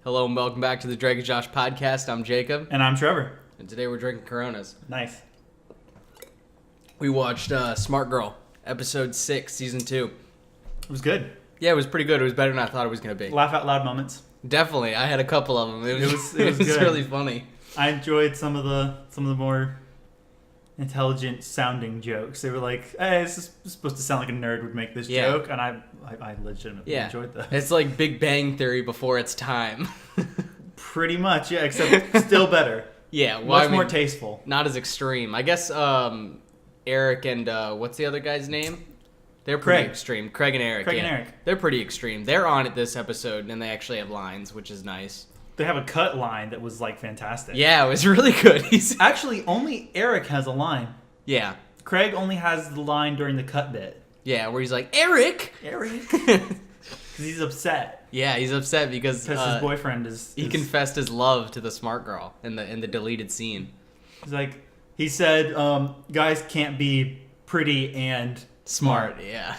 Hello and welcome back to the Drake and Josh podcast. I'm Jacob. And I'm Trevor. And today we're drinking Coronas. Nice. We watched Smart Girl, episode 6, season 2. It was good. Yeah, it was pretty good. It was better than I thought it was going to be. Laugh out loud moments. Definitely. I had a couple of them. It was good. really funny. I enjoyed some of the more intelligent sounding jokes. They were like, hey, this is supposed to sound like a nerd would make this joke, and I legitimately enjoyed that. It's like Big Bang Theory before its time. Pretty much, yeah, except still better. Yeah, well, more tasteful. Not as extreme. I guess Eric and what's the other guy's name? They're pretty extreme. Craig and Eric. And Eric. They're pretty extreme. They're on it this episode, and they actually have lines, which is nice. They have a cut line that was like fantastic. Yeah, it was really good. Actually, only Eric has a line. Yeah. Craig only has the line during the cut bit. Yeah, where he's like, Eric! Because he's upset. Yeah, he's upset because his boyfriend is... He confessed his love to the smart girl in the deleted scene. He's like, he said, guys can't be pretty and smart. Yeah.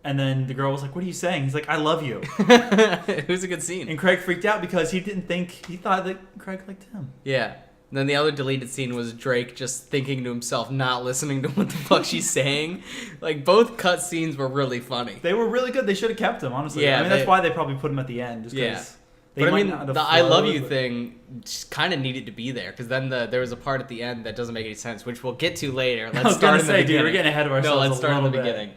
And then the girl was like, what are you saying? He's like, I love you. It was a good scene. And Craig freaked out because he thought that Craig liked him. Yeah. And then the other deleted scene was Drake just thinking to himself, not listening to what the fuck she's saying. Like, both cut scenes were really funny. They were really good. They should have kept them, honestly. Yeah, I mean, that's why they probably put him at the end. Just but I mean, the I love you thing just kind of needed to be there. Because then there was a part at the end that doesn't make any sense, which we'll get to later. Let's start in the beginning. Dude, we're getting ahead of ourselves. No, let's start in the beginning.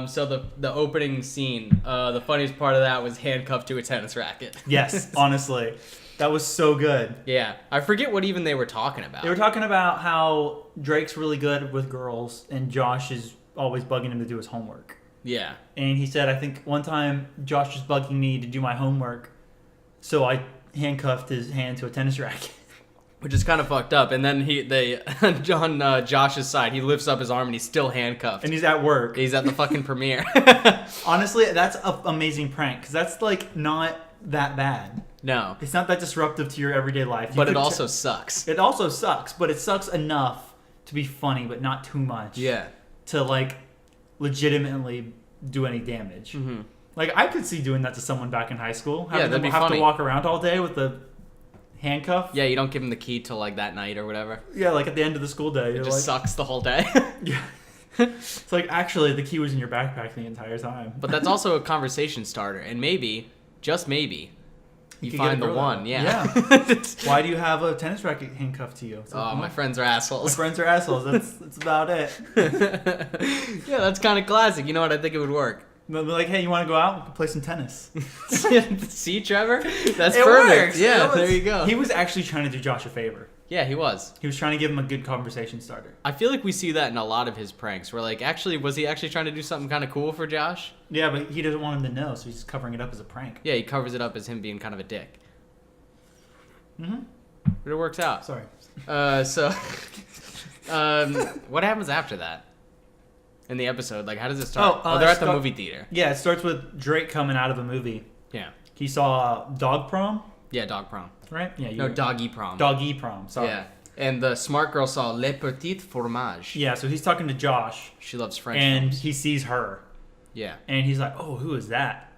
So the opening scene, the funniest part of that was handcuffed to a tennis racket. Yes, honestly. That was so good. Yeah. I forget what even they were talking about. They were talking about how Drake's really good with girls and Josh is always bugging him to do his homework. Yeah. And he said, I think one time Josh was bugging me to do my homework, so I handcuffed his hand to a tennis racket. Which is kind of fucked up. And then on Josh's side, he lifts up his arm and he's still handcuffed. And he's at work. He's at the fucking premiere. Honestly, that's an amazing prank because that's like not that bad. No. It's not that disruptive to your everyday life. But it also sucks. It also sucks, but it sucks enough to be funny, but not too much. Yeah. To like legitimately do any damage. Mm-hmm. Like I could see doing that to someone back in high school. Yeah, that'd be have funny. To walk around all day with the handcuff. Yeah, you don't give him the key till like that night or whatever. Yeah, like at the end of the school day. It just sucks the whole day. Yeah. It's like actually the key was in your backpack the entire time. But that's also a conversation starter, and maybe, just maybe, you find the one. Yeah. Why do you have a tennis racket handcuffed to you? Like, my friends are assholes. My friends are assholes. That's about it. Yeah, that's kind of classic. You know what? I think it would work. They'll be like, hey, you want to go out? We can play some tennis. See, Trevor? That's it perfect. Works. Yeah, there you go. He was actually trying to do Josh a favor. Yeah, he was. He was trying to give him a good conversation starter. I feel like we see that in a lot of his pranks. Where like, actually, was he actually trying to do something kind of cool for Josh? Yeah, but he doesn't want him to know, so he's covering it up as a prank. Yeah, he covers it up as him being kind of a dick. Mm-hmm. But it works out. Sorry. What happens after that? In the episode, like, how does it start? They're at the movie theater. Yeah, it starts with Drake coming out of a movie. Yeah. He saw Dog Prom. Yeah, Dog Prom. Right? Yeah. Doggy Prom. Doggy Prom. Sorry. Yeah. And the smart girl saw Le Petit Fromage. Yeah, so he's talking to Josh. She loves French and films. He sees her. Yeah. And he's like, oh, who is that?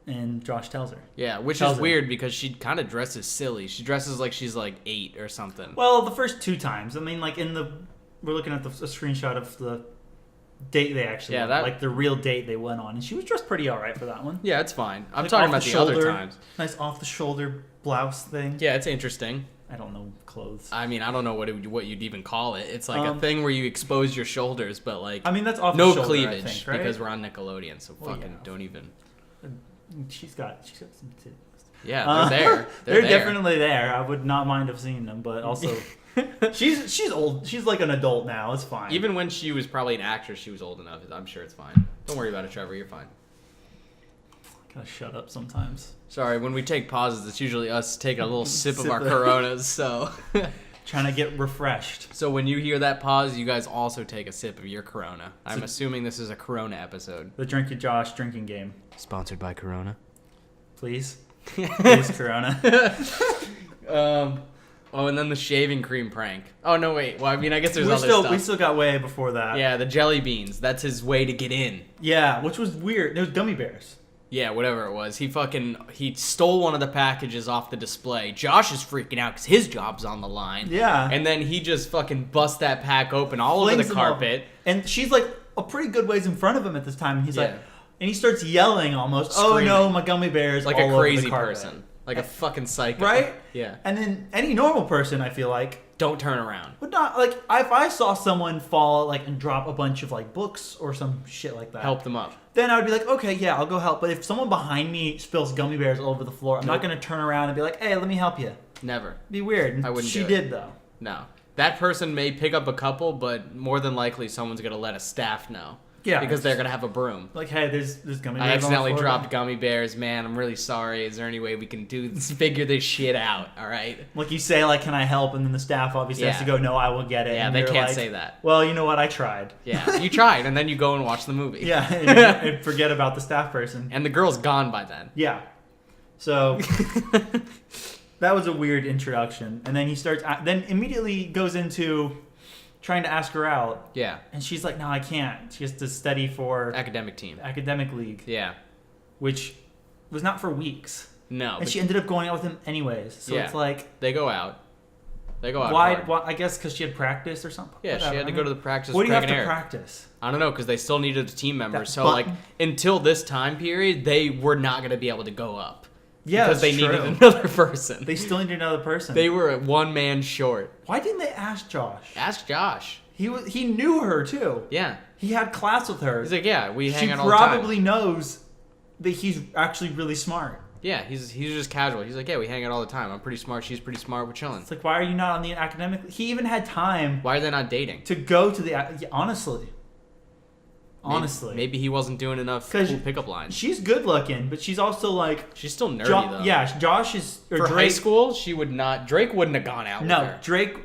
And Josh tells her. Yeah, which is weird because she kind of dresses silly. She dresses like she's like 8 or something. Well, the first 2 times. I mean, like we're looking at a screenshot of the date they actually went, like the real date they went on, and she was dressed pretty all right for that one. Yeah, it's fine. I'm like talking about the other times. Nice off the shoulder blouse thing. Yeah, it's interesting. I don't know clothes. I mean, I don't know what you'd even call it. It's like a thing where you expose your shoulders, but like I mean that's off the shoulder, cleavage, I think, right? because we're on Nickelodeon, so don't even. She's got some titties. Yeah, they're there. They're definitely there. I would not mind have seen them, but also she's old. She's like an adult now. It's fine. Even when she was probably an actress, she was old enough. I'm sure it's fine. Don't worry about it, Trevor. You're fine. I gotta shut up sometimes. Sorry, when we take pauses, it's usually us taking a little sip of our Coronas. So trying to get refreshed. So when you hear that pause, you guys also take a sip of your Corona. I'm assuming this is a Corona episode. The Drink Your Josh drinking game. Sponsored by Corona. Please. Please, Corona. Oh, and then the shaving cream prank. Oh, no, wait. Well, I mean, I guess there's other stuff. We still got way before that. Yeah, the jelly beans. That's his way to get in. Yeah, which was weird. There was gummy bears. Yeah, whatever it was. He stole one of the packages off the display. Josh is freaking out because his job's on the line. Yeah. And then he just fucking busts that pack open all over the carpet. And she's like a pretty good ways in front of him at this time. And he's like, and he starts yelling almost, screaming. "Oh no, my gummy bears!" Like all a crazy over the carpet. person. Like a fucking psycho. Right? Yeah. And then any normal person, I feel like, don't turn around. Would not, like, if I saw someone fall, like, and drop a bunch of, like, books or some shit like that. Help them up. Then I would be like, okay, yeah, I'll go help. But if someone behind me spills gummy bears all over the floor, I'm not going to turn around and be like, hey, let me help you. Never. It'd be weird. I wouldn't She do it. did, though. No. That person may pick up a couple, but more than likely someone's going to let a staff know. Yeah. Because they're going to have a broom. Like, hey, there's gummy bears I accidentally on the floor. dropped gummy bears. Man, I'm really sorry. Is there any way we can figure this shit out? All right? Like, you say, like, can I help? And then the staff obviously has to go, no, I will get it. Yeah, and they you're can't like, say that. Well, you know what? I tried. Yeah, you tried, and then you go and watch the movie. Yeah, and forget about the staff person. And the girl's gone by then. Yeah. So... that was a weird introduction. And then he starts... Then immediately goes into... trying to ask her out. Yeah. And she's like, no, I can't. She has to study for... academic team. Academic league. Yeah. Which was not for weeks. No. And she ended up going out with him anyways. So it's like... They go out. Why? I guess because she had practice or something. Yeah, she had to go to the practice. What do you have to practice? I don't know, because they still needed a team member. So, like, until this time period, they were not going to be able to go up. Yeah, because they needed another person. They still needed another person. They were one man short. Why didn't they ask Josh? Ask Josh. He knew her too. Yeah. He had class with her. He's like, yeah, we hang out all the time. She probably knows that he's actually really smart. Yeah, he's just casual. He's like, yeah, we hang out all the time. I'm pretty smart. She's pretty smart. We're chilling. It's like, why are you not on the academic? He even had time. Why are they not dating? To go to the honestly. Maybe he wasn't doing enough cool pickup lines. She's good looking, but she's also like... She's still nerdy, though. Yeah, Josh is... For Drake, high school, she would not... Drake wouldn't have gone out with her. No, Drake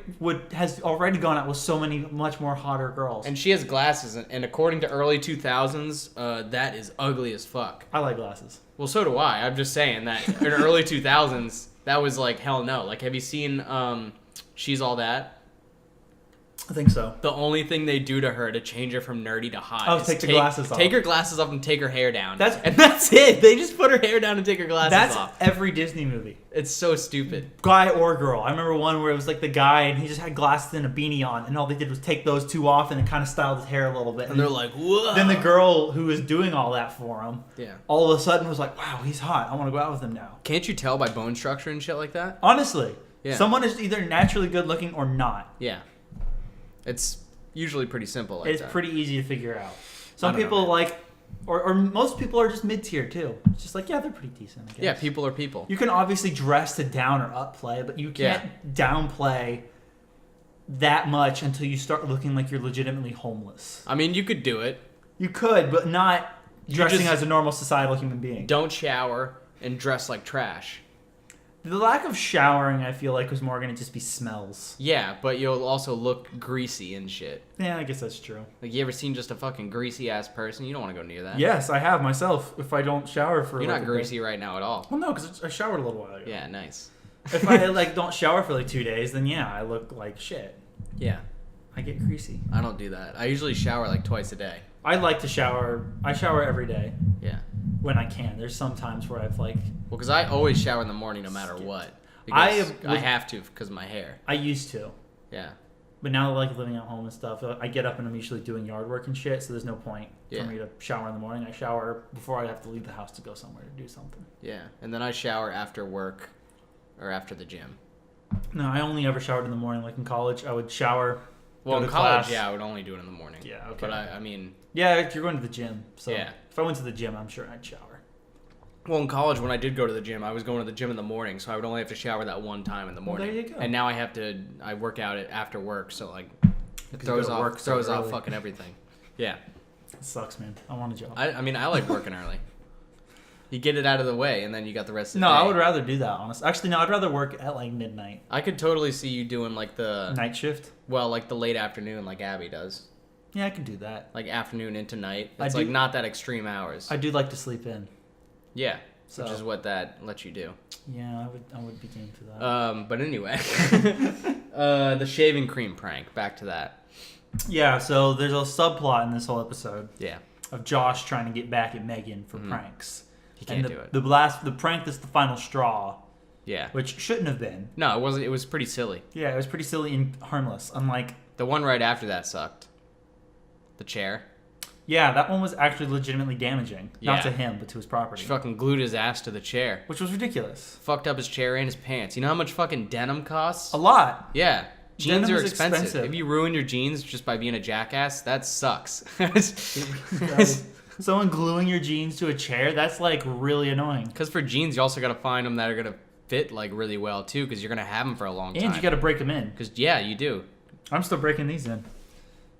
has already gone out with so many much more hotter girls. And she has glasses, and according to early 2000s, that is ugly as fuck. I like glasses. Well, so do I. I'm just saying that in early 2000s, that was like, hell no. Like, have you seen She's All That? I think so. The only thing they do to her to change her from nerdy to hot is take the glasses off. Take her glasses off and take her hair down. That's it. They just put her hair down and take her glasses off. That's every Disney movie. It's so stupid. Guy or girl. I remember one where it was like the guy and he just had glasses and a beanie on, and all they did was take those two off and then kind of styled his hair a little bit. And they're like, whoa. Then the girl who was doing all that for him, all of a sudden was like, wow, he's hot. I want to go out with him now. Can't you tell by bone structure and shit like that? Honestly. Yeah. Someone is either naturally good looking or not. Yeah. It's usually pretty simple like it's that. Pretty easy to figure out. Some people like, or most people are just mid-tier too. It's just like, yeah, they're pretty decent, I guess. Yeah, people are people. You can obviously dress to down or up play, but you can't downplay that much until you start looking like you're legitimately homeless. I mean, you could do it. You could, but not dressing as a normal societal human being. Don't shower and dress like trash. The lack of showering, I feel like, was more going to just be smells. Yeah, but you'll also look greasy and shit. Yeah, I guess that's true. Like, you ever seen just a fucking greasy-ass person? You don't want to go near that. Yes, I have myself, if I don't shower for You're not greasy right now at all. Well, no, because I showered a little while ago. Yeah, nice. If I, don't shower for, 2 days, then yeah, I look like shit. Yeah. I get greasy. I don't do that. I usually shower, twice a day. I like to shower. I shower every day. Yeah. When I can. There's some times where I've, Well, because I always shower in the morning no matter what. I have to because of my hair. I used to. Yeah. But now, living at home and stuff, I get up and I'm usually doing yard work and shit, so there's no point for me to shower in the morning. I shower before I have to leave the house to go somewhere to do something. Yeah, and then I shower after work or after the gym. No, I only ever showered in the morning. Like in college, I would shower. Well, in college, I would only do it in the morning. Yeah, okay. But I mean... Yeah, if you're going to the gym. So yeah. If I went to the gym, I'm sure I'd shower. Well, in college, when I did go to the gym, I was going to the gym in the morning, so I would only have to shower that one time in the morning. Well, there you go. And now I work out after work, so it throws off fucking everything. Yeah. It sucks, man. I want a job. I mean, I like working early. You get it out of the way, and then you got the rest of the day. No, I would rather do that, honestly. Actually, no, I'd rather work at midnight. I could totally see you doing the... night shift? Well, the late afternoon like Abby does. Yeah, I could do that. Afternoon into night. It's not that extreme hours. I do like to sleep in. Yeah. Which is what that lets you do. Yeah, I would be game for that. But anyway, the shaving cream prank. Back to that. Yeah, so there's a subplot in this whole episode. Yeah. Of Josh trying to get back at Megan for pranks. He can't do it. The prank that's the final straw. Yeah. Which shouldn't have been. No, it wasn't. It was pretty silly. Yeah, it was pretty silly and harmless. Unlike the one right after that sucked. The chair. Yeah, that one was actually legitimately damaging. Not to him, but to his property. She fucking glued his ass to the chair. Which was ridiculous. Fucked up his chair and his pants. You know how much fucking denim costs? A lot. Yeah. Jeans Denim are is expensive. If you ruin your jeans just by being a jackass, that sucks. Someone gluing your jeans to a chair, that's like really annoying. Because for jeans, you also got to find them that are going to fit like really well too, because you're going to have them for a long time. And you got to break them in. Because, yeah, you do. I'm still breaking these in.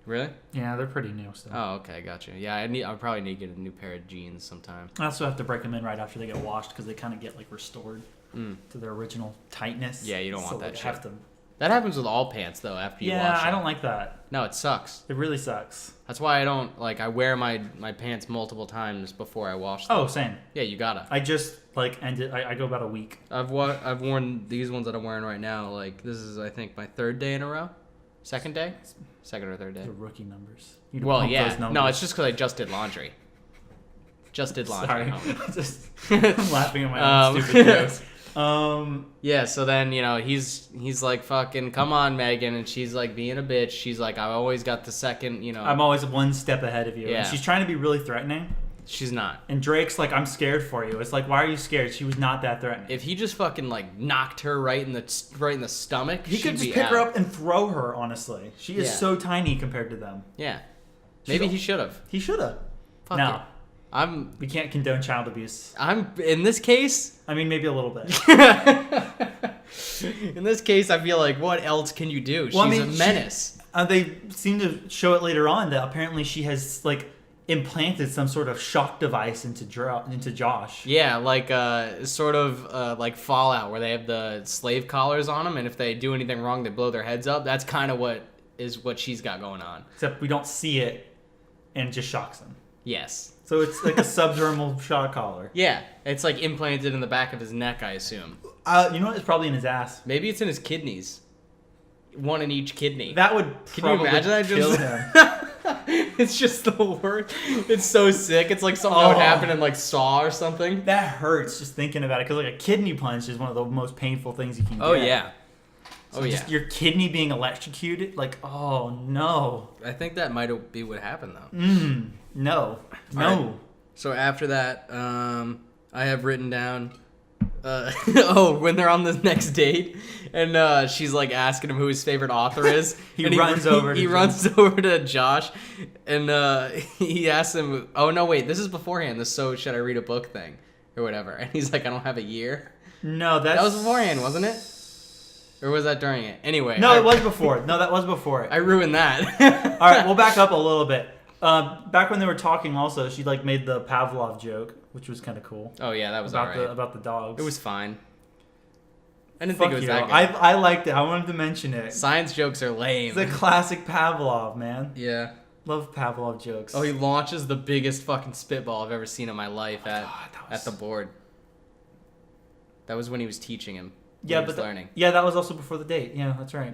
Really? Yeah, they're pretty new still. Oh, okay, gotcha. Yeah, I probably need to get a new pair of jeans sometime. I also have to break them in right after they get washed because they kind of get like restored to their original tightness. Yeah, you don't want that shit. Have to... That happens with all pants though. After you wash them. Yeah, I don't like that. No, it sucks. It really sucks. That's why I don't like. I wear my pants multiple times before I wash them. Oh, same. Yeah, you gotta. I just like ended. I go about a week. I've worn these ones that I'm wearing right now. Like this is I think my third day in a row. Second day? Second or third day. The rookie numbers. Well, yeah. No, it's just because I just did laundry. Just did laundry. Sorry. I'm laughing at my own stupid jokes. Yeah, so then, he's like, fucking, come on, Megan. And she's like being a bitch. She's like, I've always got the second, I'm always one step ahead of you. Yeah. And she's trying to be really threatening. She's not. And Drake's like, I'm scared for you. It's like, why are you scared? She was not that threatening. If he just fucking like knocked her right in the stomach, he could just pick her up and throw her. Honestly, she is so tiny compared to them. Yeah, maybe he should have. He should have. Fuck no, it. We can't condone child abuse. I'm in this case. I mean, maybe a little bit. In this case, I feel like what else can you do? She's a menace. They seem to show it later on that apparently she has like implanted some sort of shock device into Josh. Yeah, like sort of like Fallout, where they have the slave collars on them, and if they do anything wrong, they blow their heads up. That's kind of what she's got going on. Except we don't see it, and it just shocks them. Yes. So it's like a subdermal shock collar. Yeah, it's like implanted in the back of his neck, I assume. You know what? It's probably in his ass. Maybe it's in his kidneys. One in each kidney. That would probably Can you imagine that? kill him. It's just the worst. It's so sick. It's like something that would happen in like Saw or something. That hurts just thinking about it, because like a kidney punch is one of the most painful things you can get. Oh yeah. So just your kidney being electrocuted, like, oh no. I think that might be what happened though. No. Right. So after that, I have written down when they're on the next date and she's like asking him who his favorite author is. He runs over to Josh and he asks him, oh no wait, this is beforehand, this so should I read a book thing or whatever, and he's like, I don't have a year. No, that was beforehand, wasn't it? Or was that during it? Anyway. No, it was before. No, that was before it. I ruined that. All right, we'll back up a little bit. Back when they were talking also, she like made the Pavlov joke, which was kind of cool. Oh yeah, that was about the dogs. It was fine. I didn't think it was that good. I liked it. I wanted to mention it. Science jokes are lame. It's a classic Pavlov, man. Yeah. Love Pavlov jokes. Oh, he launches the biggest fucking spitball I've ever seen in my life at the board. That was when he was teaching him. Yeah, but learning. Yeah, that was also before the date. Yeah, that's right.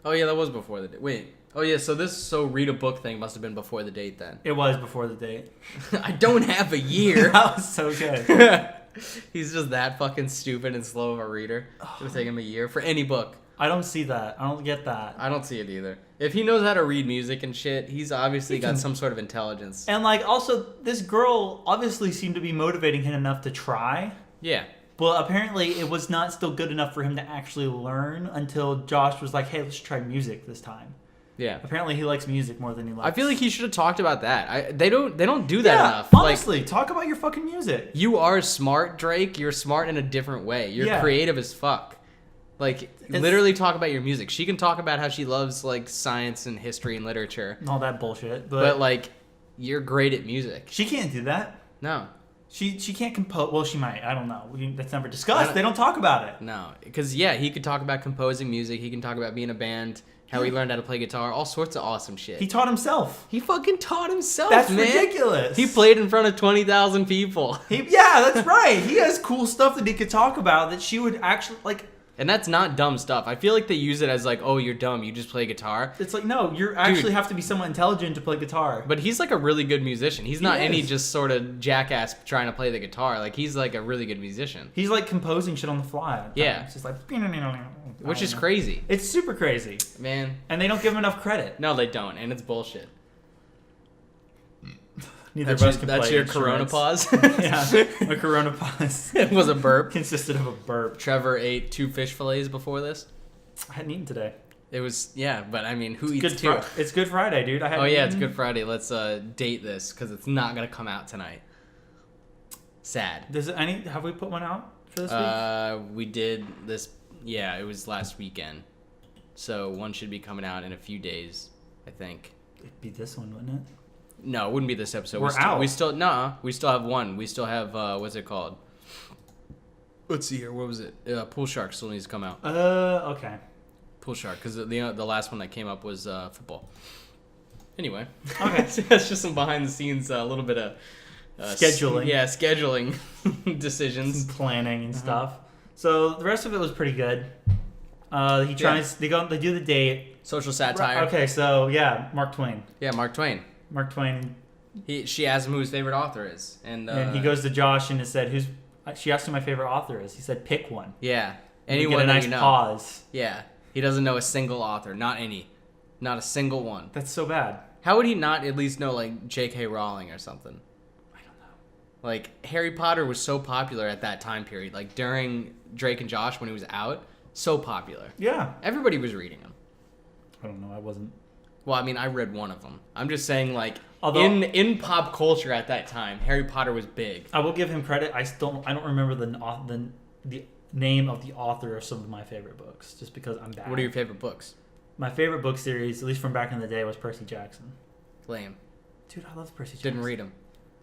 Oh yeah, that was before the date. Wait. Oh yeah, so this read a book thing must have been before the date then. It was before the date. I don't have a year. That was so good. He's just that fucking stupid and slow of a reader. It would take him a year for any book. I don't see that. I don't get that. I don't see it either. If he knows how to read music and shit, he's obviously got some sort of intelligence. And like also, this girl obviously seemed to be motivating him enough to try. Yeah. But apparently it was not still good enough for him to actually learn until Josh was like, hey, let's try music this time. Yeah. Apparently he likes music more than he likes. I feel like he should have talked about that. They don't do that enough. Honestly, talk about your fucking music. You are smart, Drake. You're smart in a different way. You're creative as fuck. Like, literally talk about your music. She can talk about how she loves, like, science and history and literature. All that bullshit. But like, you're great at music. She can't do that. No. She can't compose. Well, she might. I don't know. That's never discussed. They don't talk about it. No. Because, he could talk about composing music. He can talk about being a band. How he learned how to play guitar. All sorts of awesome shit. He taught himself. He fucking taught himself, That's man. ridiculous. He played in front of 20,000 people. Yeah, that's right. He has cool stuff that he could talk about that she would actually, like... And that's not dumb stuff. I feel like they use it as like, oh, you're dumb, you just play guitar. It's like, no, you actually have to be somewhat intelligent to play guitar. But he's like a really good musician. He's not any just sort of jackass trying to play the guitar. Like, he's like a really good musician. He's like composing shit on the fly. Yeah. It's just like... Which is crazy. It's super crazy. Man. And they don't give him enough credit. No, they don't. And it's bullshit. Neither of us can That's play your instruments. Corona pause? Yeah, a Corona pause. It was a burp. Consisted of a burp. Trevor ate 2 fish fillets before this. I hadn't eaten today. It was, yeah, but I mean, who eats 2? It's Good Friday, dude. I hadn't it's eaten. Good Friday. Let's date this, because it's not going to come out tonight. Sad. Have we put one out for this week? We did this, it was last weekend. So one should be coming out in a few days, I think. It'd be this one, wouldn't it? No, it wouldn't be this episode. We're out. We still have one. We still have, what's it called? Let's see here. What was it? Pool Shark still needs to come out. Okay. Pool Shark, because the last one that came up was football. Anyway. Okay. That's just some behind the scenes, a little bit of... scheduling. Scheduling decisions. Some planning and stuff. So the rest of it was pretty good. They do the date. Social satire. Okay, so yeah, Mark Twain. Yeah, Mark Twain. Mark Twain. She asked him who his favorite author is, and he goes to Josh and said, She asked who my favorite author is. He said, pick one. Yeah, anyone. Get a nice pause. Yeah, he doesn't know a single author, not a single one. That's so bad. How would he not at least know like J.K. Rowling or something? I don't know. Like Harry Potter was so popular at that time period, like during Drake and Josh when he was out, so popular. Yeah, everybody was reading them. I don't know. I wasn't. Well, I mean, I read one of them. I'm just saying, like, in pop culture at that time, Harry Potter was big. I will give him credit. I don't remember the name of the author of some of my favorite books, just because I'm bad. What are your favorite books? My favorite book series, at least from back in the day, was Percy Jackson. Lame. Dude, I love Percy Jackson. Didn't read them.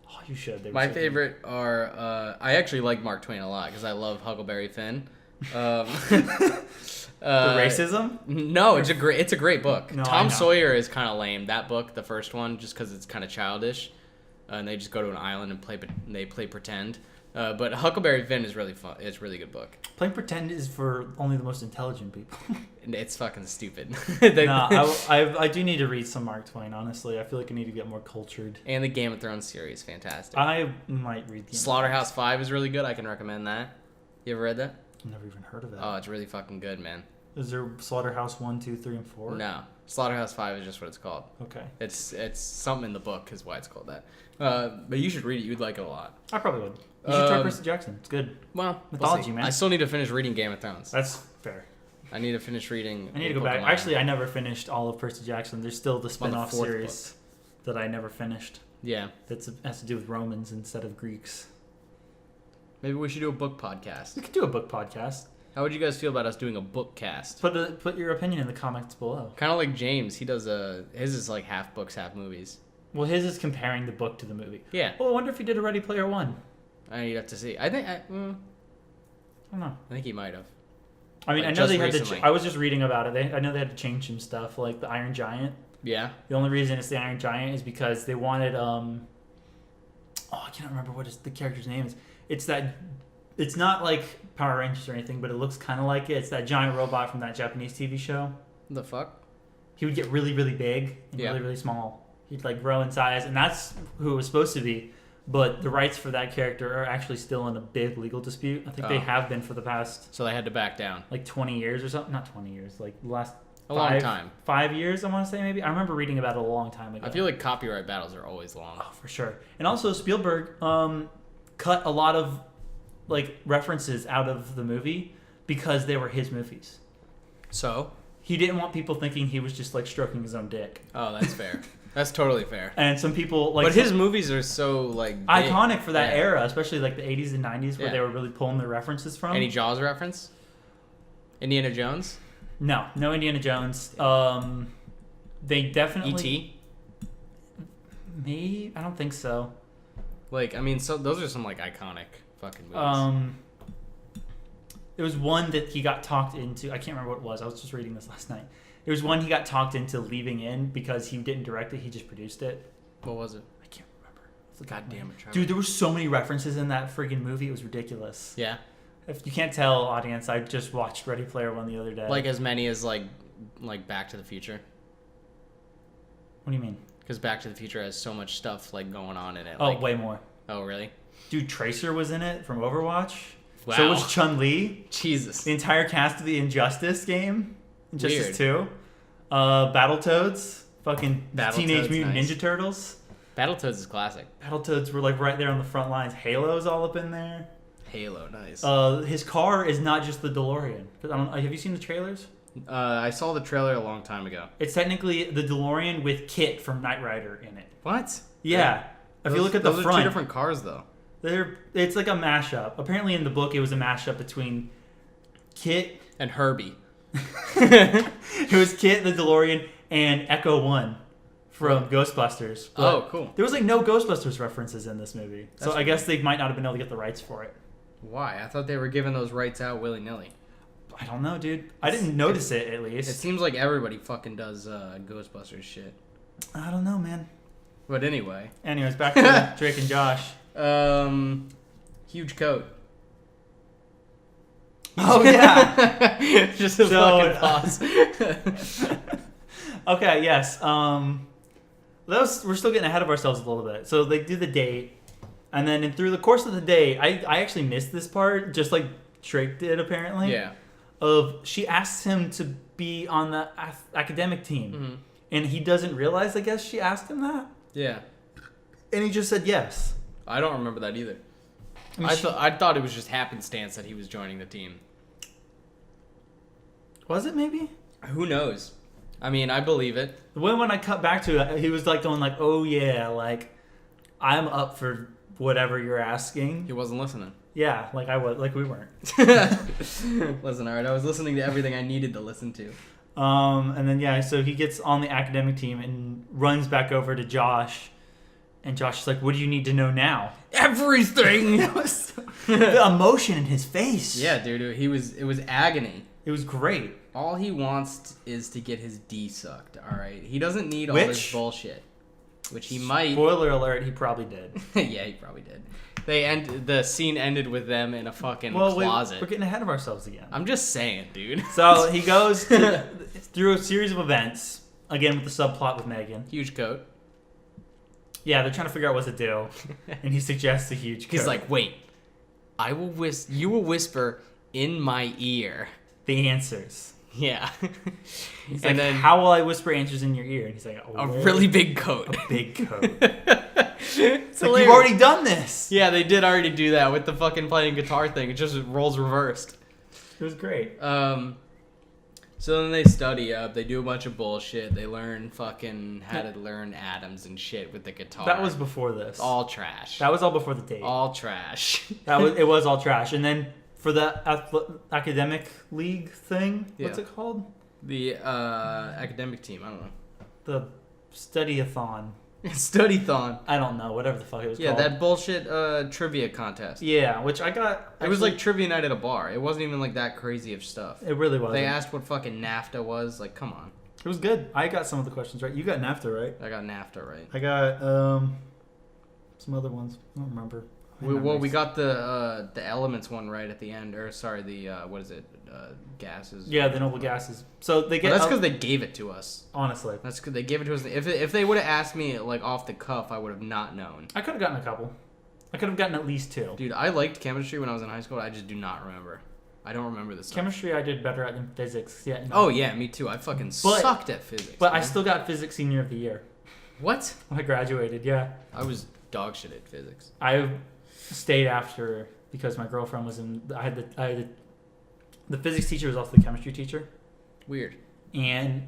Oh, you should. My favorite are... I actually like Mark Twain a lot, because I love Huckleberry Finn. The racism? No, it's a great book. No, Tom Sawyer is kind of lame. That book, the first one, just because it's kind of childish, and they just go to an island and play pretend. But Huckleberry Finn is really fun. It's a really good book. Playing pretend is for only the most intelligent people. It's fucking stupid. I do need to read some Mark Twain. Honestly, I feel like I need to get more cultured. And the Game of Thrones series, fantastic. I might read the Slaughterhouse 5 is really good. I can recommend that. You ever read that? I've never even heard of that. Oh, it's really fucking good, man. Is there Slaughterhouse 1, 2, 3, and 4? No. Slaughterhouse 5 is just what it's called. Okay. It's something in the book is why it's called that. But you should read it. You'd like it a lot. I probably would. You should try Percy Jackson. It's good. Well, mythology, man. I still need to finish reading Game of Thrones. That's fair. I need to finish reading. I need to go back. Actually, I never finished all of Percy Jackson. There's still the spin-off series that I never finished. Yeah. That has to do with Romans instead of Greeks. Maybe we should do a book podcast. We could do a book podcast. How would you guys feel about us doing a book cast? Put your opinion in the comments below. Kind of like James. He does his is like half books, half movies. Well, his is comparing the book to the movie. Yeah. Well, I wonder if he did a Ready Player One. You'd have to see. I don't know. I think he might have. I mean, I know they had to. I was just reading about it. I know they had to change some stuff, like the Iron Giant. Yeah. The only reason it's the Iron Giant is because they wanted. I can't remember what the character's name is. It's not like Power Rangers or anything, but it looks kind of like it. It's that giant robot from that Japanese TV show. The fuck? He would get really, really big and really, really small. He'd like grow in size, and that's who it was supposed to be. But the rights for that character are actually still in a big legal dispute. I think they have been for the past... So they had to back down. Like 20 years or something. Not 20 years. Like the last... long time. 5 years, I want to say, maybe. I remember reading about it a long time ago. I feel like copyright battles are always long. Oh, for sure. And also Spielberg cut a lot of like references out of the movie because they were his movies. So? He didn't want people thinking he was just like stroking his own dick. Oh, that's fair. That's totally fair. And some people like... But his movies are so like... big. Iconic for that era, especially like the 80s and 90s where they were really pulling their references from. Any Jaws reference? Indiana Jones? No Indiana Jones. They definitely... E.T.? Me? I don't think so. Like, I mean, so those are some like iconic fucking movies. There was one that he got talked into. I can't remember what it was. I was just reading this last night. There was one he got talked into leaving in because he didn't direct it. He just produced it. What was it? I can't remember. God damn it, Trevor. Dude, there were so many references in that friggin' movie. It was ridiculous. Yeah. If you can't tell, audience, I just watched Ready Player One the other day. Like as many as like Back to the Future. What do you mean? Because Back to the Future has so much stuff like going on in it. Oh, like, way more. Oh, really? Dude, Tracer was in it from Overwatch. Wow. So was Chun-Li. Jesus. The entire cast of the Injustice game. Injustice 2. Weird. Battletoads. Fucking Teenage Battletoads, Mutant nice. Ninja Turtles. Battletoads is classic. Battletoads were like right there on the front lines. Halo's all up in there. Halo, nice. His car is not just the DeLorean. Have you seen the trailers? I saw the trailer a long time ago. It's technically the DeLorean with Kit from Knight Rider in it. What? Yeah. If you look at the those front, are two different cars, though. it's like a mashup. Apparently in the book it was a mashup between Kit And Herbie. it was Kit the DeLorean and Echo One from Ghostbusters. But Oh, cool. there was like no Ghostbusters references in this movie. So That's I guess they might not have been able to get the rights for it. Why? I thought they were giving those rights out willy-nilly. I don't know, dude. I didn't notice it at least. It seems like everybody fucking does Ghostbusters shit. I don't know, man. But anyway. Anyways, back to Drake and Josh. Huge coat. Oh yeah. Just a fucking pause. Okay, yes. We're still getting ahead of ourselves a little bit. So they do the date, and then through the course of the day, I actually missed this part, just like Drake did apparently. Yeah. She asks him to be on the academic team, Mm-hmm. and he doesn't realize. I guess she asked him that, Yeah. and he just said yes. I don't remember that either. I mean, I thought it was just happenstance that he was joining the team. Was it maybe? Who knows? I mean, I believe it. When I cut back to it, he was like going like, "Oh yeah, like I'm up for whatever you're asking." He wasn't listening. Yeah, like I was, like we weren't. Listen, alright, I was listening to everything I needed to listen to. And then yeah, so he gets on the academic team and runs back over to Josh, and Josh is like, "What do you need to know now?" Everything. The emotion in his face. Yeah, dude, it was agony. It was great. All he wants is to get his D sucked, alright? He doesn't need all this bullshit. Which he might. Spoiler alert, he probably did. Yeah, he probably did. The scene ended with them in a fucking closet. We're getting ahead of ourselves again. I'm just saying, dude. So he goes through a series of events, again with the subplot with Megan. Huge coat. Yeah, they're trying to figure out what to do, and he suggests a huge coat. He's like, wait, you will whisper in my ear. The answers. Yeah. He's And like, then how will I whisper answers in your ear? And he's like, a really big coat. A big coat. It's like, you've already done this. Yeah, they did already do that with the fucking playing guitar thing. It just rolls reversed. It was great. So then they study up. They do a bunch of bullshit. They learn fucking how to learn atoms and shit with the guitar. That was before this. all trash. That was all before the date. All trash. It was all trash. And then for the academic league thing, what's Yeah. it called? The academic team. I don't know. The study-a-thon. Study-thon. I don't know, whatever the fuck it was Yeah, called. that bullshit trivia contest. Yeah, which I got. It was like trivia night at a bar. It wasn't even like that crazy of stuff. It really was. They asked what fucking NAFTA was. Like, come on. It was good. I got some of the questions right. You got NAFTA right. I got NAFTA right. I got some other ones. I don't remember. We got the elements one right at the end. Or sorry, the what is it? Gases. Yeah, the noble gases. So they get. Well, that's because they gave it to us. Honestly, That's because they gave it to us. If they would have asked me like off the cuff, I would have not known. I could have gotten a couple. I could have gotten at least 2. Dude, I liked chemistry when I was in high school. I just do not remember. I don't remember this stuff. Chemistry I did better at than physics. Yeah. No. Oh yeah, me too. I fucking sucked at physics. But man. I still got physics senior of the year What? when I graduated. Yeah. I was dog shit at physics. I stayed after because my girlfriend was in. The physics teacher was also the chemistry teacher, Weird. and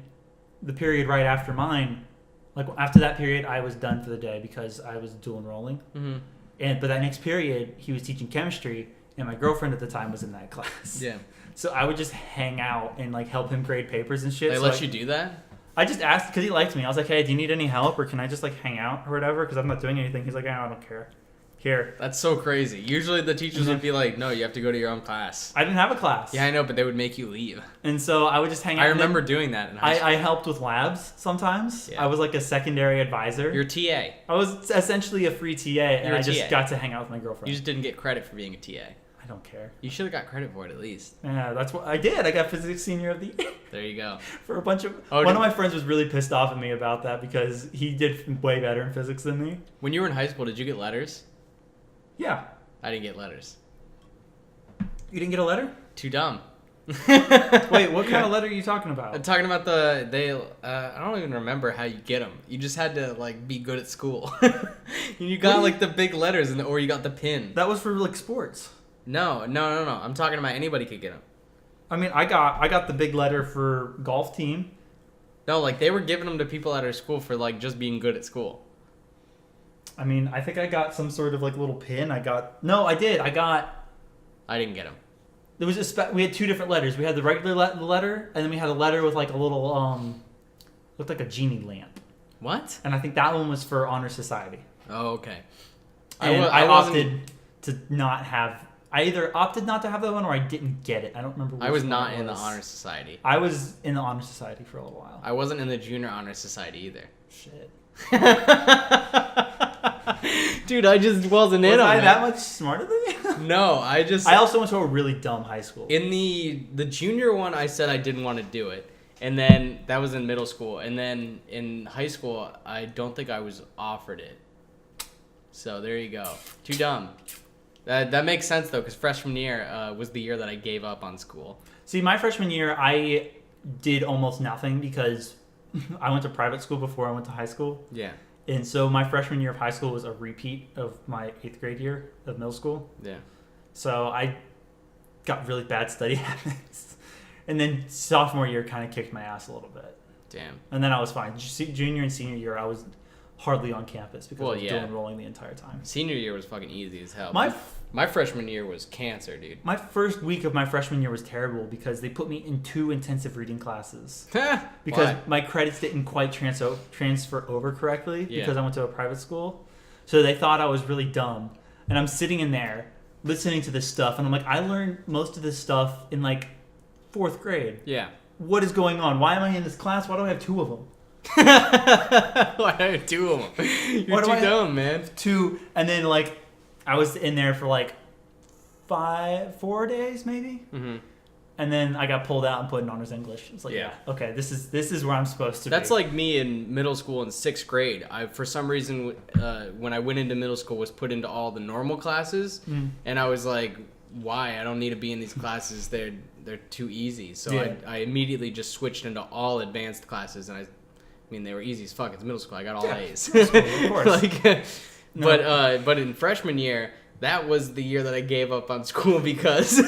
the period right after mine, like after that period, I was done for the day because I was dual enrolling. Mm-hmm. But that next period, he was teaching chemistry, and my girlfriend at the time was in that class. Yeah. So I would just hang out and like help him grade papers and shit. They So, let like, you do that? I just asked because he liked me. I was like, "Hey, do you need any help, or can I just like hang out or whatever? Because I'm not doing anything." He's like, "Oh, I don't care." Here. That's so crazy. Usually the teachers would be like, "No, you have to go to your own class." I didn't have a class. Yeah, I know, but they would make you leave. And so I would just hang out. I remember doing that in high school. I helped with labs sometimes. Yeah. I was like a secondary advisor. Your TA. I was essentially a free TA, and You're a I just TA. got to hang out with my girlfriend. You just didn't get credit for being a TA. I I don't care. You should have got credit for it at least. Yeah, that's what I did. I got physics senior of the year. There you go. For a bunch of... One of my friends was really pissed off at me about that because he did way better in physics than me. When you were in high school, did you get letters? Yeah. I didn't get letters. You didn't get a letter? Too dumb. Wait, what kind of letter are you talking about? I'm talking about I don't even remember how you get them. You just had to like be good at school. You got like the big letters or you got the pin. That was for like sports. No. I'm talking about anybody could get them. I mean, I got the big letter for golf team. No, like they were giving them to people at our school for like just being good at school. I mean, I think I got some sort of like little pin. I did. I didn't get them. There was we had two different letters. We had the regular letter, and then we had a letter with like a little looked like a genie lamp. What? And I think that one was for honor society. Oh, okay. And I opted to not have. I either opted not to have that one, or I didn't get it. I don't remember. I was not in the honor society. I was in the honor society for a little while. I wasn't in the junior honor society either. Shit. Dude, I just wasn't in on it. Was I that much smarter than you? No, I also went to a really dumb high school. In the junior one, I said I didn't want to do it. And then that was in middle school. And then in high school, I don't think I was offered it. So there you go. Too dumb. That makes sense, though, because freshman year was the year that I gave up on school. See, my freshman year, I did almost nothing because I went to private school before I went to high school. Yeah. And so my freshman year of high school was a repeat of my 8th grade year of middle school. Yeah. So I got really bad study habits. And then sophomore year kind of kicked my ass a little bit. Damn. And then I was fine. Junior and senior year, I was hardly on campus because I was dual enrolling the entire time. Senior year was fucking easy as hell. My freshman year was cancer, dude. My first week of my freshman year was terrible because they put me in 2 intensive reading classes. Because Why? my credits didn't quite transfer over correctly because I went to a private school. So they thought I was really dumb. And I'm sitting in there listening to this stuff. And I'm like, I learned most of this stuff in like 4th grade. Yeah. What is going on? Why am I in this class? Why do I have 2 of them? Why do I have 2 of them? You're too dumb, man. 2. And then like I was in there for like 4 days maybe. Mm-hmm. And then I got pulled out and put in honors English. It's like, yeah, okay, this is where I'm supposed to be. That's like me in middle school in 6th grade. I, for some reason, when I went into middle school, was put into all the normal classes. And I was like, why? I don't need to be in these classes. They're too easy. So I immediately just switched into all advanced classes. And I mean, they were easy as fuck. It's middle school. I got all A's. Of course. But in freshman year, that was the year that I gave up on school because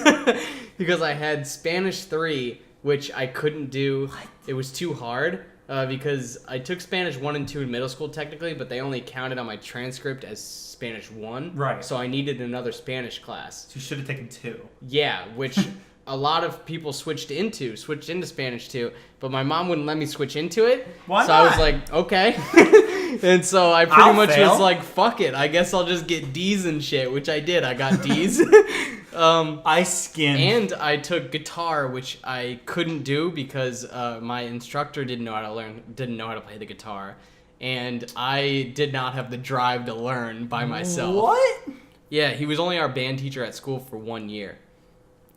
because I had Spanish 3, which I couldn't do. What? It was too hard because I took Spanish 1 and 2 in middle school technically, but they only counted on my transcript as Spanish 1. Right. So I needed another Spanish class. So you should have taken 2. Yeah, which a lot of people switched into Spanish 2, but my mom wouldn't let me switch into it. Why so not? I was like, okay. And so I pretty much was like, fuck it. I guess I'll just get D's and shit, which I did. I got D's. I skimmed. And I took guitar, which I couldn't do because my instructor didn't know how to play the guitar. And I did not have the drive to learn by myself. What? Yeah, he was only our band teacher at school for 1 year.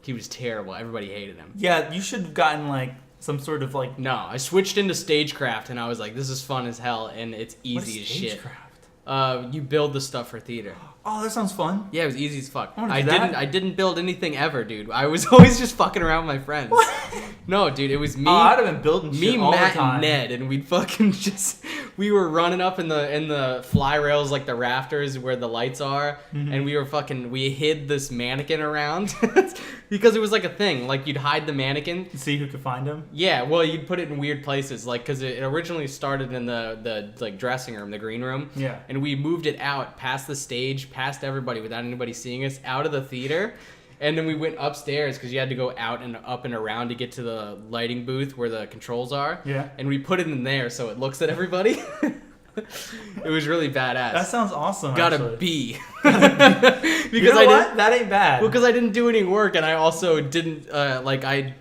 He was terrible. Everybody hated him. Yeah, you should have gotten like some sort of like... No, I switched into stagecraft and I was like, this is fun as hell and it's easy as shit. Stagecraft? You build the stuff for theater. Oh, that sounds fun. Yeah, it was easy as fuck. I didn't build anything ever, dude. I was always just fucking around with my friends. What? No, dude, it was me. Oh, I'd have been building shit all Matt, the time. and Ned, and we'd fucking just... We were running up in the fly rails, like the rafters where the lights are, and we hid this mannequin around because it was like a thing. Like you'd hide the mannequin, see who could find him. Yeah, well, you'd put it in weird places, like because it originally started in the like dressing room, the green room. Yeah, and we moved it out past the stage, past everybody, without anybody seeing us, out of the theater. And then we went upstairs because you had to go out and up and around to get to the lighting booth where the controls are. Yeah. And we put it in there so it looks at everybody. It was really badass. That sounds awesome. Got actually. a B. Because you know what? That ain't bad. Well, because I didn't do any work, and I also didn't I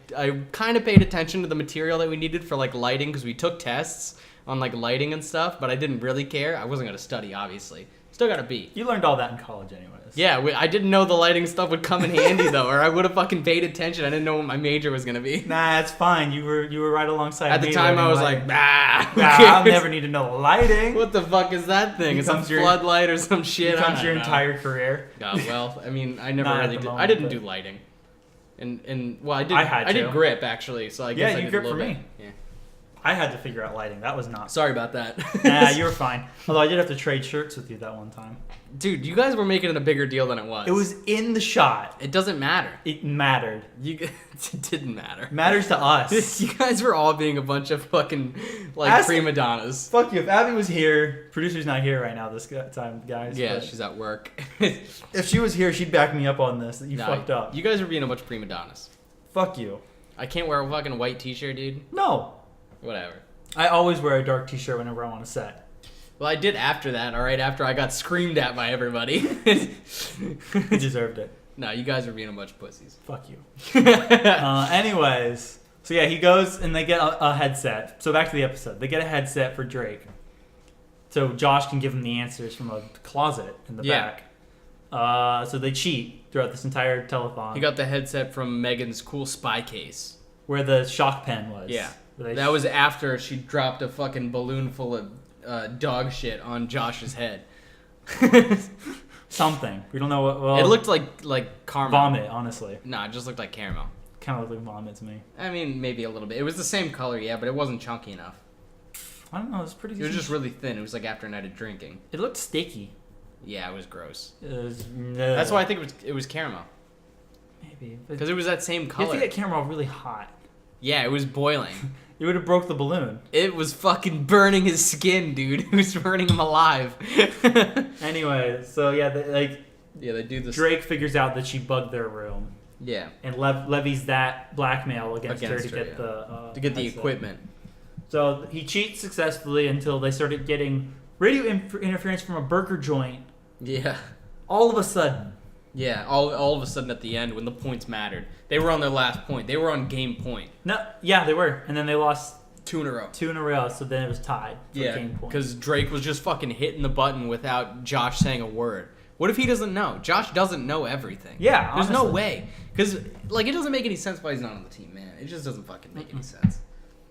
kind of paid attention to the material that we needed for like lighting because we took tests on like lighting and stuff, but I didn't really care. I wasn't gonna study, obviously. Still got a B. You learned all that in college, anyways. Yeah, I didn't know the lighting stuff would come in handy though, or I would have fucking paid attention. I didn't know what my major was gonna be. Nah, it's fine. You were right alongside. At the time, I was like, I'll never need to know lighting. What the fuck is that thing? It's some floodlight or some shit. Becomes your entire career. Well, I mean, I never Not really at the did. moment, I didn't but- do lighting, and well, I did. I did to. grip actually, so I guess Yeah, I you did grip a little for bit. me. Yeah. I had to figure out lighting. That was not. Sorry about that. Nah, you were fine. Although I did have to trade shirts with you that one time. Dude, you guys were making it a bigger deal than it was. It was in the shot. It doesn't matter. It mattered. It didn't matter. Matters to us. You guys were all being a bunch of fucking like Ask- prima donnas. Fuck you. If Abby was here, producer's not here right now this time, guys. Yeah, but she's at work. if she was here, she'd back me up on this. That you Nah, fucked up. You guys were being a bunch of prima donnas. Fuck you. I can't wear a fucking white t-shirt, dude. No. Whatever. I always wear a dark t-shirt whenever I'm on a set. Well, I did after that, alright? After I got screamed at by everybody. You deserved it. No, you guys were being a bunch of pussies. Fuck you. Anyways. So yeah, he goes and they get a headset. So back to the episode. They get a headset for Drake. So Josh can give him the answers from a closet in the back. So they cheat throughout this entire telethon. He got the headset from Megan's cool spy case. Where the shock pen was. Yeah. Where they That was after she dropped a fucking balloon full of dog shit on Josh's head. something. We don't know what. Well, It looked like caramel. vomit, honestly. Nah, it just looked like caramel. Kind of looked like vomit to me. I mean, maybe a little bit. It was the same color, yeah, but it wasn't chunky enough. I don't know. It was pretty. It was just really thin. It was like after a night of drinking. It looked sticky. Yeah, it was gross. It was, That's why I think it was caramel. maybe Because it was that same you have color. to get caramel really hot. Yeah, it was boiling. You would have broke the balloon. It was fucking burning his skin, dude. It was burning him alive. Anyway, so yeah, Yeah, they do this. Drake figures out that she bugged their room Yeah, and levies that blackmail against her to Against her, get yeah. the the headset. equipment. So he cheats successfully until they started getting radio interference from a burger joint. Yeah. All of a sudden. Yeah, all of a sudden at the end when the points mattered. They were on their last point. They were on game point. No, yeah, they were, and then they lost 2 in a row. 2 in a row. So then it was tied for Yeah, game point. because Drake was just fucking hitting the button without Josh saying a word. What if he doesn't know? Josh doesn't know everything. Yeah, There's no honestly. way. Because, like, it doesn't make any sense why he's not on the team, man. It just doesn't fucking make any sense.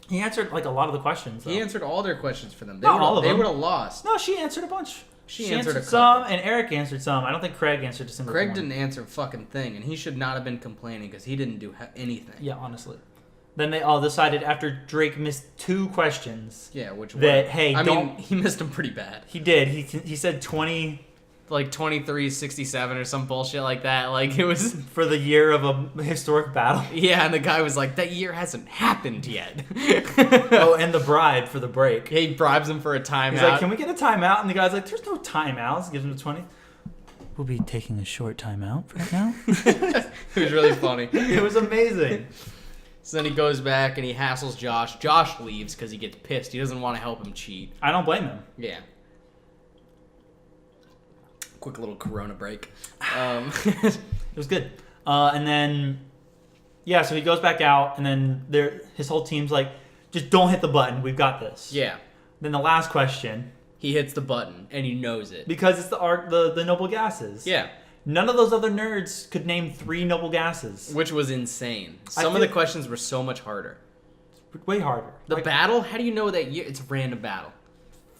He answered like a lot of the questions. Though. He answered all their questions for them. Not would've- all of They them. would have lost. No, she answered a bunch. She She answered a some, couple. and Eric answered some. I don't think Craig answered a single Craig one. didn't answer a fucking thing, and he should not have been complaining because he didn't do anything. Yeah, honestly. Then they all decided after Drake missed 2 questions. Yeah, which That, were- hey, I don't- mean, he missed them pretty bad. He did. He said 20 Like 23-67 or some bullshit like that. Like, it was... for the year of a historic battle. Yeah, and the guy was like, that year hasn't happened yet. Oh, and the bribe for the break. He bribes him for a timeout. He's like, can we get a timeout? And the guy's like, there's no timeouts. Gives him the 20. We'll be taking a short timeout right now. It was really funny. It was amazing. So then he goes back and he hassles Josh. Josh leaves because he gets pissed. He doesn't want to help him cheat. I don't blame him. Yeah. Quick little Corona break. It was good. And then, yeah, so he goes back out, and then his whole team's like, just don't hit the button. We've got this. Yeah. Then the last question, He hits the button and he knows it. because it's the noble gases. Yeah. None of those other nerds could name 3 noble gases. Which was insane. I Some of the feel- questions were so much harder. Way harder. The Like, battle? How do you know that year? It's a random battle.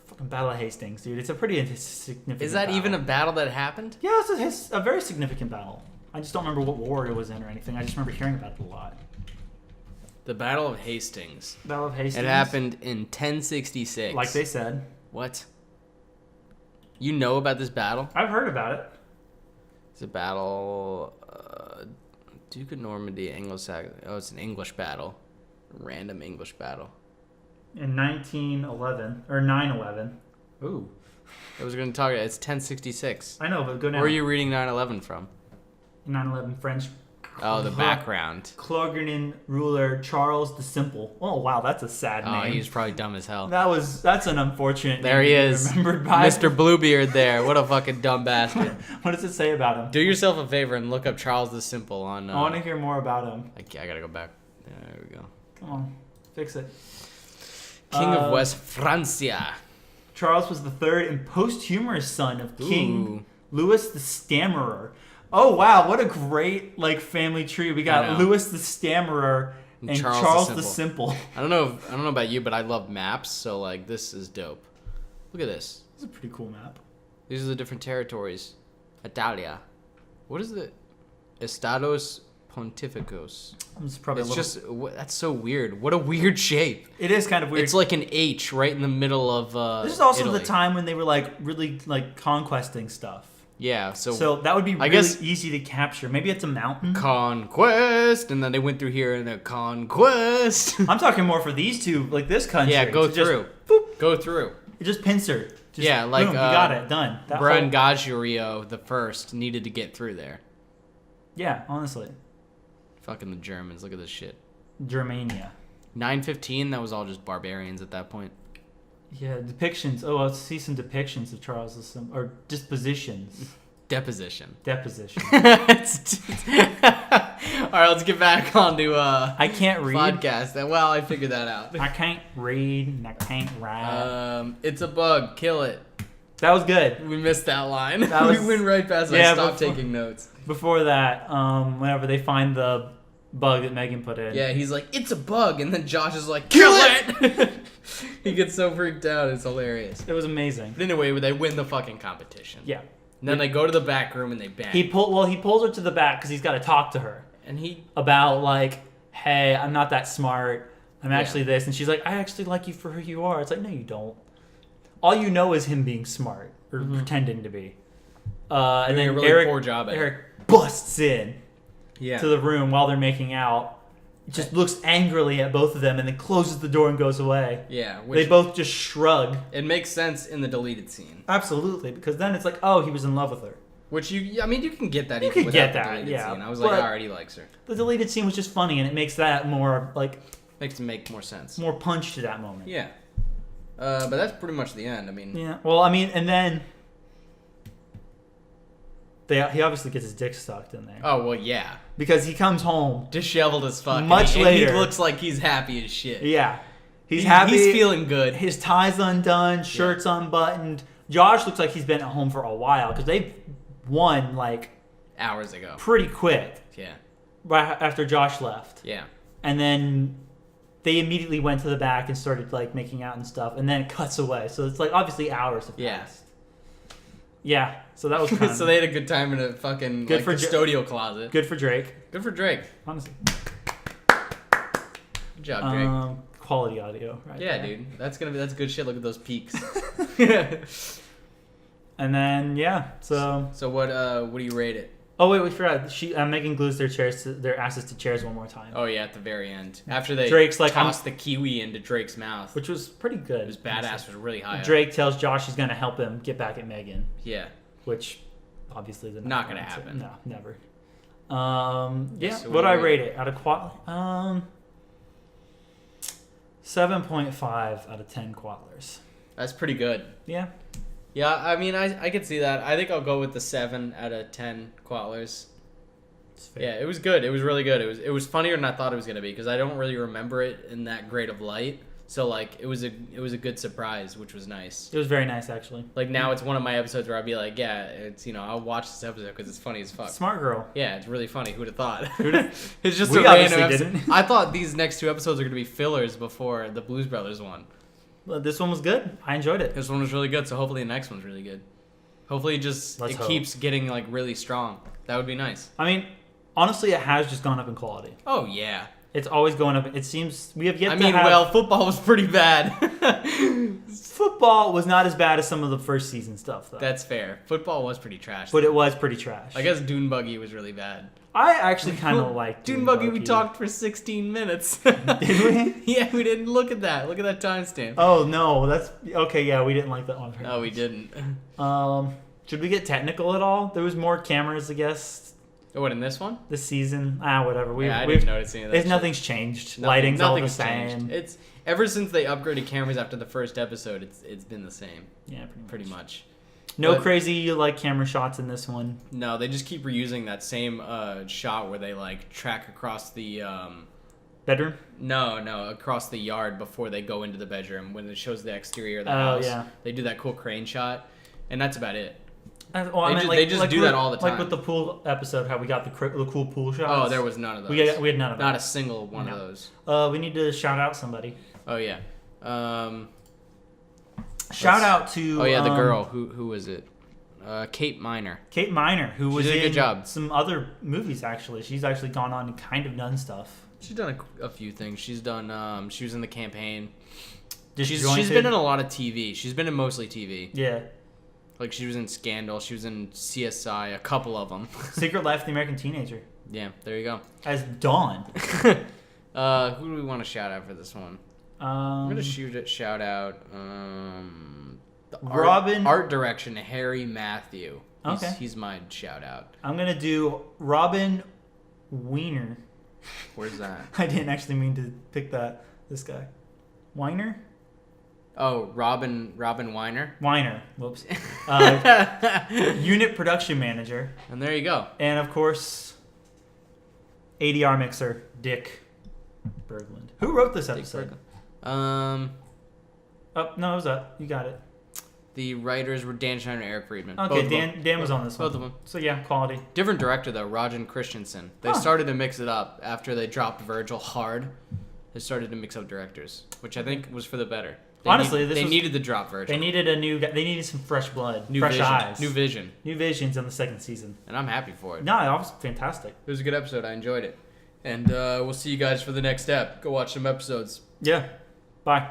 fucking Battle of Hastings, dude. It's a pretty significant Is that battle. even a battle that happened? Yeah, it's a very significant battle. I just don't remember what war it was in or anything. I just remember hearing about it a lot. The Battle of Hastings. Battle of Hastings. It happened in 1066. Like they said. What? You know about this battle? I've heard about it. It's a battle. Duke of Normandy, Anglo-Saxon. Oh, it's an English battle. Random English battle. In 1911 or 9/11. Ooh, I was going to talk. It's 1066. I know, but go now. Where are you reading 9/11 from? 9/11 French. Oh, the background. Cloghernin ruler Charles the Simple. Oh wow, that's a sad Oh, name. he was probably dumb as hell. That's an unfortunate. There he name to be is, Remembered by Mr. Bluebeard. There, what a fucking dumb bastard. What does it say about him? Do yourself a favor and look up Charles the Simple on. I want to hear more about him. I gotta go back. There we go. Come on, fix it. King of West Francia. Charles was the third and posthumous son of King Louis the Stammerer. Oh wow, what a great family tree. We got Louis the Stammerer and Charles the Simple. I don't know about you, but I love maps, so this is dope. Look at this. This is a pretty cool map. These are the different territories. Italia. What is the Estados Pontificos? That's so weird. What a weird shape. It is kind of weird. It's like an H right in the middle of This is also Italy. the time when they were really conquesting stuff. Yeah, so that would be easy to capture. Maybe it's a mountain. Conquest, and then they went through here and a conquest. I'm talking more for these two, this country. Yeah, go through. Go through. It just pincer. Boom, you got it, done. Brangaggio the first needed to get through there. Yeah, honestly. Fucking the Germans, look at this shit. Germania. 915, that was all just barbarians at that point. Yeah, depictions. Oh, let's see some depictions of Charles the or dispositions. Deposition. All right, let's get back on to I can't read. Podcast. Well, I figured that out. I can't read and I can't write. It's a bug. Kill it. That was good. We missed that line. We went right past it. I stopped taking notes. Before that, whenever they find the bug that Megan put in. Yeah, he's like, it's a bug. And then Josh is like, kill it! He gets so freaked out. It's hilarious. It was amazing. But anyway, they win the fucking competition. Yeah. And then they go to the back room and they bang. He pulls her to the back because he's got to talk to her. And about hey, I'm not that smart. I'm actually this. And she's like, I actually like you for who you are. It's like, no, you don't. All you know is him being smart or pretending to be. And then a really poor job at Eric busts in to the room while they're making out. Just looks angrily at both of them and then closes the door and goes away. Yeah. They both just shrug. It makes sense in the deleted scene. Absolutely, because then it's like, oh, he was in love with her. Which you can get that. You can get that, yeah. Scene. I was like, I already likes her. The deleted scene was just funny, and it makes that more makes it make more sense. More punch to that moment. Yeah. But that's pretty much the end. I mean. Yeah. Well, I mean, and then he obviously gets his dick sucked in there. Oh well, yeah. Because he comes home disheveled as fuck. Much later, and he looks like he's happy as shit. Yeah. He's happy. He's feeling good. His tie's undone, shirt's unbuttoned. Josh looks like he's been at home for a while because they've won hours ago. Pretty quick. Yeah. Right after Josh left. Yeah. And then they immediately went to the back and started making out and stuff, and then it cuts away. So it's obviously hours have passed. Yeah. So that was kind of... So they had a good time in a fucking custodial closet. Good for Drake. Good for Drake. Honestly. Good job, Drake. Quality audio, right? Yeah, dude. That's good shit. Look at those peaks. And then so what do you rate it? Oh wait, we forgot. Megan glues their asses to chairs one more time. Oh yeah, at the very end. After they toss the kiwi into Drake's mouth. Which was pretty good. It was badass, was really high Drake tells Josh he's gonna help him get back at Megan. Yeah. which obviously they're not gonna happen. No, never. So what do I rate it out of 7.5 out of 10 quaddlers. That's pretty good. Yeah. Yeah, I mean, I could see that. I think I'll go with the 7 out of 10 quaddlers. Yeah, it was good. It was really good. It was funnier than I thought it was gonna be because I don't really remember it in that great of light. So like it was a good surprise, which was nice. It was very nice actually. Like now it's one of my episodes where I'll be like, yeah, it's I'll watch this episode because it's funny as fuck. Smart girl. Yeah, it's really funny. Who'd have thought? It's just we a random episode. Didn't. I thought these next 2 episodes are gonna be fillers before the Blues Brothers one. Well, this one was good. I enjoyed it. This one was really good. So hopefully the next one's really good. Hopefully it keeps getting like really strong. That would be nice. I mean, honestly, it has just gone up in quality. Oh yeah. It's always going up. It seems we have yet. Football was pretty bad. Football was not as bad as some of the first season stuff, though. That's fair. Football was pretty trash. But it was pretty trash. I guess Dune Buggy was really bad. I actually kind of liked Dune Buggy. We talked for 16 minutes. Did we? Yeah, we didn't look at that. Look at that timestamp. Oh no, that's okay. Yeah, we didn't like that one. No, we didn't. Should we get technical at all? There was more cameras, I guess. What, in this one? This season? Whatever. I didn't notice any of that. Nothing's changed. Lighting's all the same. Changed. It's ever since they upgraded cameras after the first episode. It's been the same. Yeah, pretty much. No crazy camera shots in this one. No, they just keep reusing that same shot where they track across the Bedroom? No, across the yard before they go into the bedroom when it shows the exterior of the house. Yeah. They do that cool crane shot, and that's about it. They just do that all the time. Like with the pool episode, how we got the cool pool shots. Oh, there was none of those. We had none of those. Not a single one of those. We need to shout out somebody. Oh yeah. Shout out to. Oh yeah, the girl. Who was it? Kate Miner. Kate Miner, who was did a good job. Some other movies actually. She's actually gone on and kind of done stuff. She's done a few things. She's done. She was in The Campaign. She's Disjointed. been in a lot of TV. She's been in mostly TV. Yeah. Like she was in Scandal. She was in CSI. A couple of them. Secret Life of the American Teenager. Yeah, there you go. As Dawn. Who do we want to shout out for this one? I'm gonna shout out. Robin. Art direction. Harry Matthew. Okay. He's my shout out. I'm gonna do Robin Wiener. Where's that? I didn't actually mean to pick that. This guy. Weiner? Oh, Robin Weiner. Weiner. Whoops. Unit production manager. And there you go. And of course, ADR mixer, Dick Berglund. Who wrote this episode? Oh, no, it was up. You got it. The writers were Dan Schneider and Eric Friedman. Okay, Dan was on this one. Both of them. So yeah, quality. Different director though, Rajan Christensen. They started to mix it up after they dropped Virgil hard. They started to mix up directors, which I think was for the better. They needed to drop Virgil. They needed some fresh blood, fresh vision, eyes, new vision, new visions on the second season. And I'm happy for it. No, it was fantastic. It was a good episode. I enjoyed it, and we'll see you guys for the next step. Go watch some episodes. Yeah. Bye.